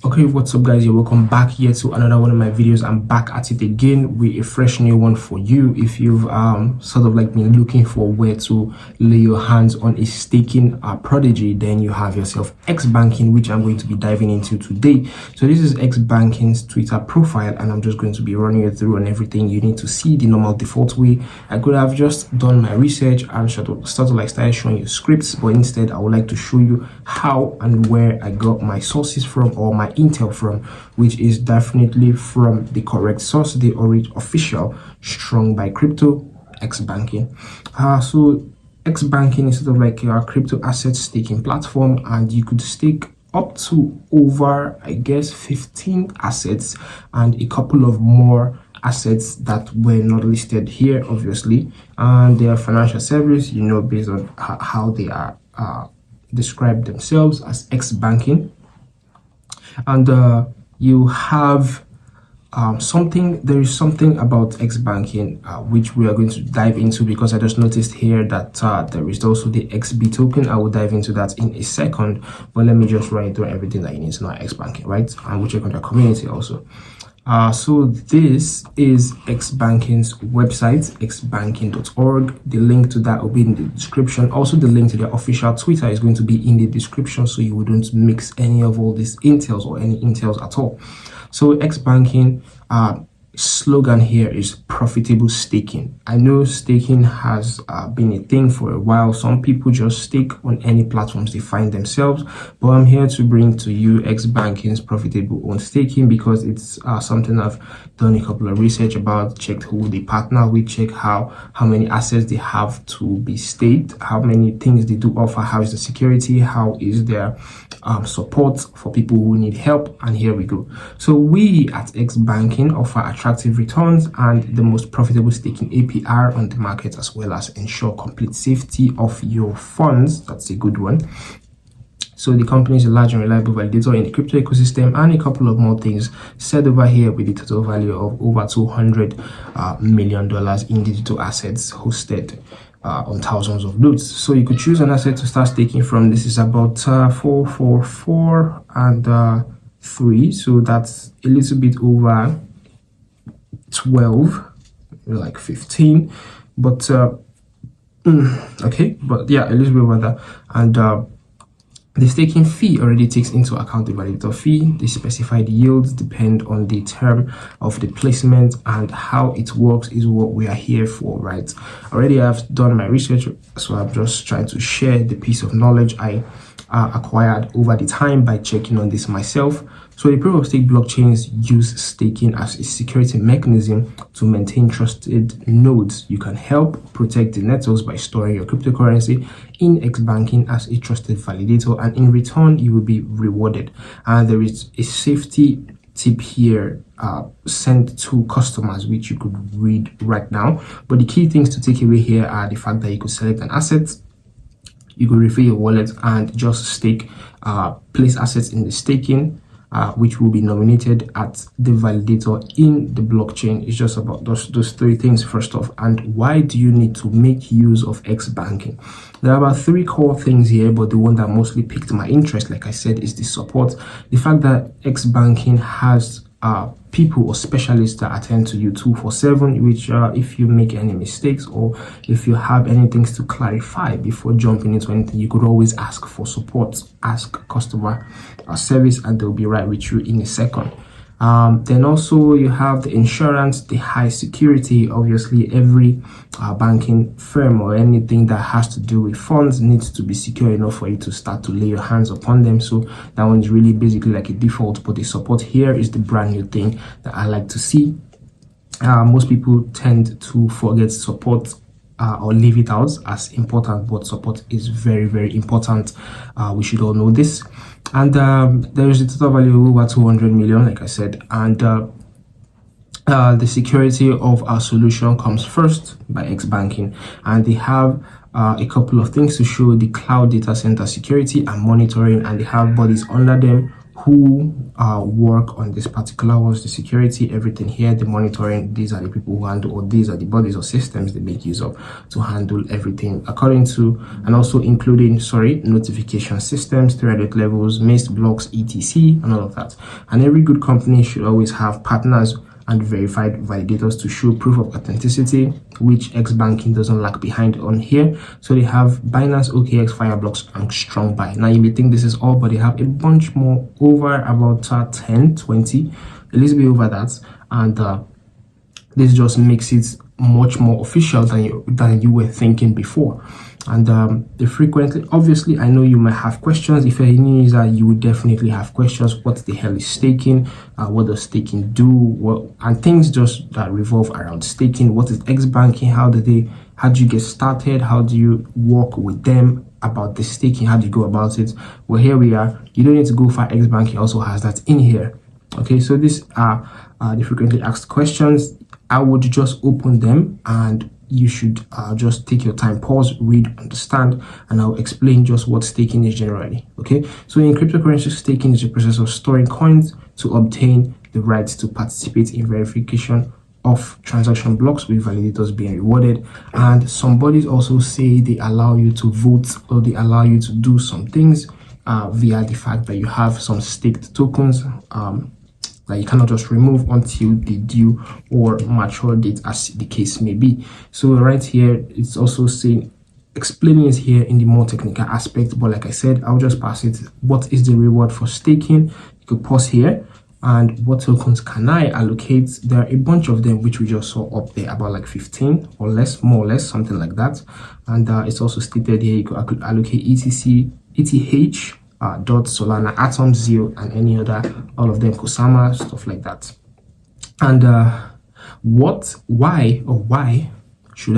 Okay, what's up guys? You're welcome back here to another one of my videos. I'm back at it again with a fresh new one for you. If you've sort of like been looking for where to lay your hands on a staking prodigy, then you have yourself XBanking, which I'm going to be diving into today. So this is XBanking's Twitter profile, and I'm just going to be running you through on everything you need to see the normal default way. I could have just done my research and started showing you scripts, but instead I would like to show you how and where I got my sources from, or my intel from, which is definitely from the correct source, the official Strong by Crypto XBanking. So XBanking is sort of like your crypto asset staking platform, and you could stake up to over, I guess, 15 assets and a couple of more assets that were not listed here, obviously. And they are financial service, based on how they are describe themselves as XBanking. And you have there is something about XBanking which we are going to dive into, because I just noticed here that there is also the XB token. I will dive into that in a second, but let me just run through everything that you need to know at XBanking, right? And we'll check on the community also. So this is XBanking's website, xbanking.org. The link to that will be in the description. Also, the link to their official Twitter is going to be in the description, so you wouldn't mix any of all these intels or any intels at all. So XBanking slogan here is profitable staking. I know staking has been a thing for a while. Some people just stake on any platforms they find themselves, but I'm here to bring to you XBanking's profitable on staking, because it's something I've done a couple of research about, checked who they partner with, check how many assets they have to be staked, how many things they do offer, how is the security, how is their support for people who need help, and here we go. So we at XBanking offer attractive returns and the most profitable staking APR on the market, as well as ensure complete safety of your funds. That's a good one. So the company is a large and reliable validator in the crypto ecosystem, and a couple of more things said over here, with the total value of over $200 million in digital assets hosted on thousands of nodes. So you could choose an asset to start staking from. This is about 444 and 3, so that's a little bit over 12, like 15, but okay, but yeah, a little bit over that. And the staking fee already takes into account the validator fee. The specified yields depend on the term of the placement, and how it works is what we are here for, right? Already I've done my research, so I'm just trying to share the piece of knowledge I acquired over the time by checking on this myself. So the proof of stake blockchains use staking as a security mechanism to maintain trusted nodes. You can help protect the networks by storing your cryptocurrency in XBanking as a trusted validator, and in return you will be rewarded. And there is a safety tip here sent to customers, which you could read right now. But the key things to take away here are the fact that you could select an asset, you could refill your wallet and just stake, place assets in the staking, which will be nominated at the validator in the blockchain. It's just about those three things first off. And why do you need to make use of XBanking? There are about 3 core things here, but the one that mostly piqued my interest, like I said, is the support. The fact that XBanking has people or specialists that attend to you 24/7, which if you make any mistakes, or if you have any things to clarify before jumping into anything, you could always ask for support, ask customer service, and they'll be right with you in a second. Then also you have the insurance, the high security. Obviously every banking firm or anything that has to do with funds needs to be secure enough for you to start to lay your hands upon them. So that one is really basically like a default, but the support here is the brand new thing that I like to see. Most people tend to forget support or leave it out as important, but support is very, very important. We should all know this. And there is a total value of over 200 million, like I said, and the security of our solution comes first by XBanking, and they have a couple of things to show: the cloud data center security and monitoring, and they have bodies under them who work on this particular ones, the security, everything here, the monitoring. These are the people who handle, or these are the bodies or systems they make use of to handle everything according to, and also including, notification systems, thread levels, missed blocks, etc, and all of that. And every good company should always have partners and verified validators to show proof of authenticity, which XBanking doesn't lag behind on here. So they have Binance, OKX, Fireblocks, and StrongBuy. Now you may think this is all, but they have a bunch more, over about 10, 20, a little bit over that, and this just makes it much more official than you were thinking before. And they frequently, obviously, I know you might have questions. If you're a new user, you would definitely have questions. What the hell is staking? What does staking do? And things just that revolve around staking. What is XBanking? How do you get started? How do you work with them about the staking? How do you go about it? Well, here we are. You don't need to go far. XBanking also has that in here. Okay, so these are the frequently asked questions. I would just open them, and you should just take your time, pause, read, understand, and I'll explain just what staking is generally. Okay, so in cryptocurrency, staking is the process of storing coins to obtain the rights to participate in verification of transaction blocks with validators being rewarded. And some bodies also say they allow you to vote, or they allow you to do some things via the fact that you have some staked tokens that you cannot just remove until the due or mature date, as the case may be. So right here, it's also saying, explaining it here in the more technical aspect, but like I said, I'll just pass it. What is the reward for staking? You could pause here. And what tokens can I allocate? There are a bunch of them which we just saw up there, about like 15 or less, more or less, something like that. And it's also stated here, I could allocate ETH, Dot, Solana, Atom, Zero, and any other, all of them, Kusama, stuff like that. And why should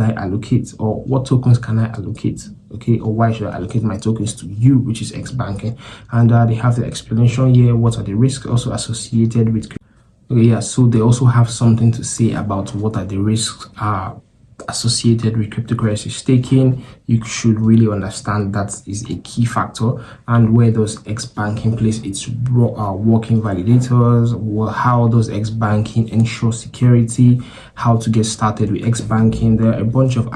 I allocate, or what tokens can I allocate? Okay, or why should I allocate my tokens to you, which is XBanking? And they have the explanation here. What are the risks also associated with? Okay, yeah, so they also have something to say about what are the risks associated with cryptocurrency staking. You should really understand that is a key factor, and where does XBanking place its working validators, how does XBanking ensure security, how to get started with XBanking. There are a bunch of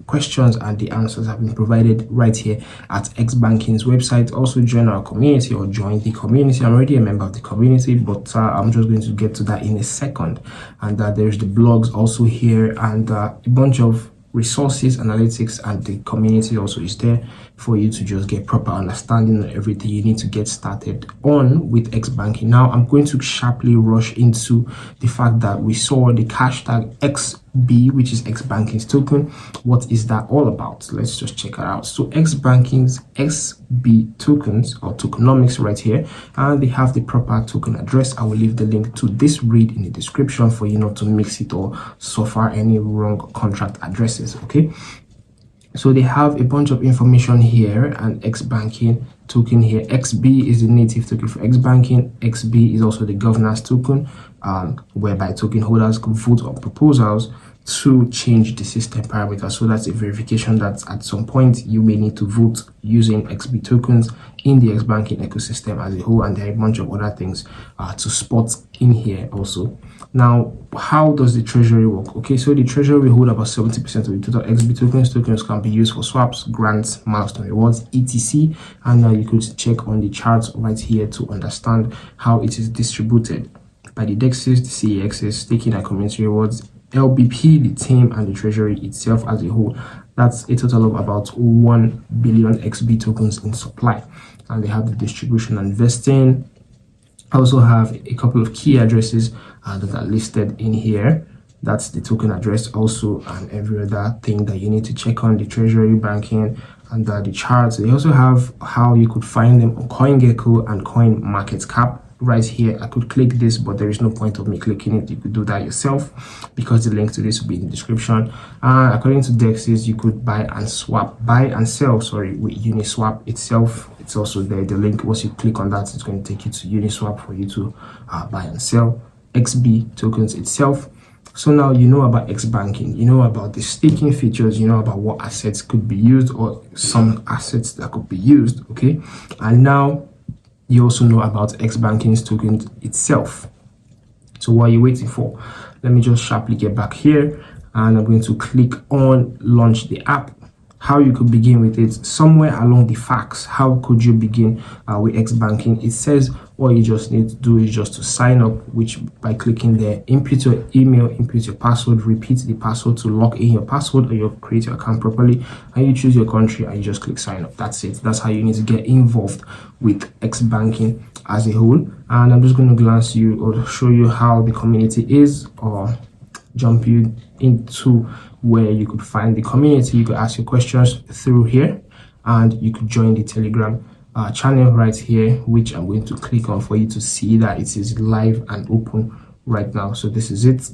questions, and the answers have been provided right here at XBanking's website. Also join our community, or join the community. I'm already a member of the community, but I'm just going to get to that in a second. And there's the blogs also here, and a bunch of resources, analytics, and the community also is there for you to just get proper understanding of everything you need to get started on with XBanking. Now I'm going to sharply rush into the fact that we saw the hashtag XB, which is XBanking's token. What is that all about? Let's just check it out. So XBanking's XB tokens, or tokenomics, right here, and they have the proper token address. I will leave the link to this read in the description for you not to mix it or suffer any wrong contract addresses. Okay, so they have a bunch of information here, and XBanking token here. XB is the native token for XBanking. XB is also the governance token, whereby token holders could vote on proposals to change the system parameters. So that's a verification that at some point you may need to vote using XB tokens in the XBanking ecosystem as a whole, and there are a bunch of other things to spot in here also. Now, how does the treasury work? Okay, so the treasury will hold about 70% of the total XB tokens. Tokens can be used for swaps, grants, milestone rewards, etc. And you could check on the charts right here to understand how it is distributed by the DEXs, the CEXs, staking and community rewards, LBP, the team, and the treasury itself as a whole. That's a total of about 1 billion XB tokens in supply. And they have the distribution and vesting. I also have a couple of key addresses that are listed in here. That's the token address also, and every other thing that you need to check on the treasury, banking, and the charts. They also have how you could find them on CoinGecko and CoinMarketCap. Right here, I could click this, but there is no point of me clicking it. You could do that yourself, because the link to this will be in the description. According to DEXs, you could buy and sell, with Uniswap itself. It's also there, the link. Once you click on that, it's going to take you to Uniswap for you to buy and sell XB tokens itself. So now you know about XBanking, you know about the staking features, you know about what assets could be used or some assets that could be used, okay? And now you also know about XBanking's token itself. So what are you waiting for? Let me just sharply get back here and I'm going to click on launch the app. How you could begin with it, somewhere along the facts, how could you begin with XBanking? It says all you just need to do is just to sign up, which by clicking there, input your email, input your password, repeat the password to lock in your password or you create your account properly, and you choose your country and you just click sign up. That's it. That's how you need to get involved with XBanking as a whole. And I'm just going to glance you or show you how the community is, or jump you into where you could find the community. You could ask your questions through here and you could join the Telegram channel right here, which I'm going to click on for you to see that it is live and open right now. So this is it.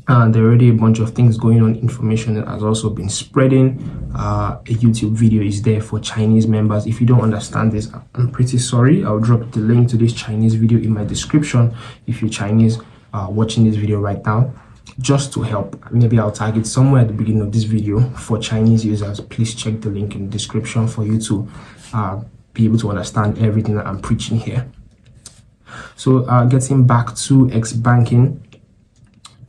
And there are already a bunch of things going on. Information that has also been spreading. A YouTube video is there for Chinese members. If you don't understand this, I'm pretty sorry. I'll drop the link to this Chinese video in my description if you're Chinese watching this video right now, just to help. Maybe I'll tag it somewhere at the beginning of this video for Chinese users. Please check the link in the description for you to be able to understand everything that I'm preaching here. So getting back to XBanking.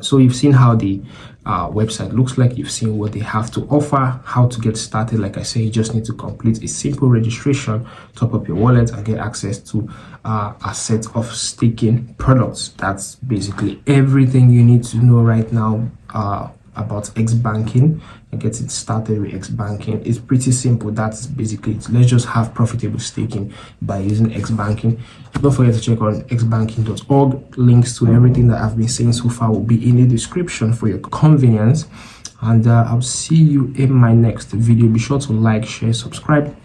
So you've seen how the website looks like. You've seen what they have to offer, how to get started. Like I say, you just need to complete a simple registration, top up your wallet, and get access to a set of staking products. That's basically everything you need to know right now about XBanking and getting started with XBanking. It's pretty simple. That's basically it. Let's just have profitable staking by using XBanking. Don't forget to check on xbanking.org. Links to everything that I've been saying so far will be in the description for your convenience. And I'll see you in my next video. Be sure to like, share, subscribe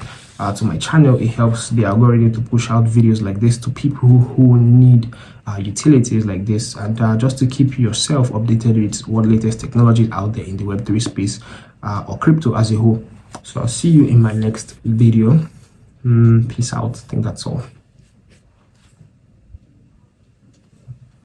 to my channel. It helps the algorithm to push out videos like this to people who need utilities like this, and just to keep yourself updated with what latest technology out there in the Web3 space or crypto as a whole. So I'll see you in my next video. Peace out. I think that's all.